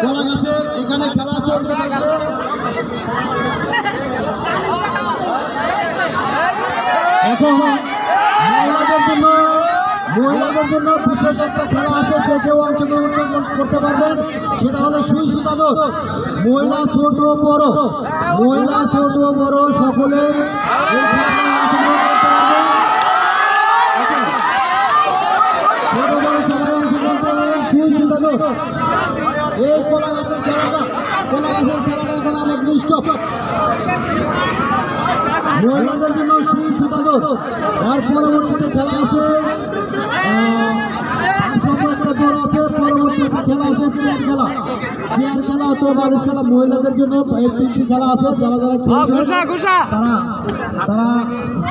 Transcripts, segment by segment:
কলা গাছের এখানে খেলা চলতে থাকবে। এখন মহিলাদের জন্য বিশেষ একটা খেলা আছে, যে কেউ অংশগ্রহণ করতে পারবেন। সেটা হলো সুই সুতা দৌড়। মহিলা ছোট বড় সকলে সুই সুতা দৌড়। এই কলা গাছের খেলাটা এখন আমার দৃষ্ট। মহিলাদের জন্য সুই সুতা দৌড়। তার পরবর্তীতে খেলা আছে চেয়ার খেলা হচ্ছে বালিশ খেলা। মহিলাদের জন্য এই তিনটি খেলা আছে। যারা তারা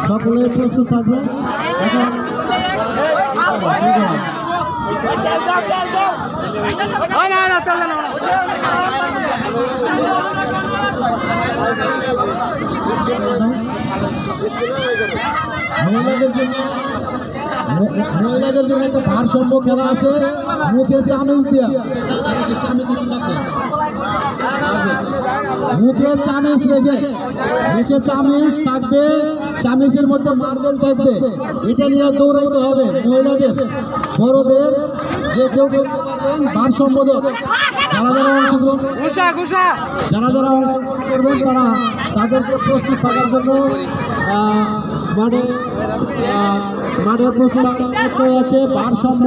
সকলে প্রস্তুত থাকবে। এখন মহিলাদের জন্য একটা ভারসাম্য খেলা আছে। মুখে চামিচ দিয়া মুখে চামিচ রেখে মুখে চামিচ থাকবে, চামিচের মধ্যে মার্বেল থাকবে। এটা নিয়ে দৌড়াইতে হবে মহিলাদের। বড়দের যে কেউ ভারসাম্য যারা অংশগ্রহণ করবেন তারা তাদেরকে প্রস্তুত থাকার জন্য মাঠে প্রস্তুত আছে। ভারসাম্য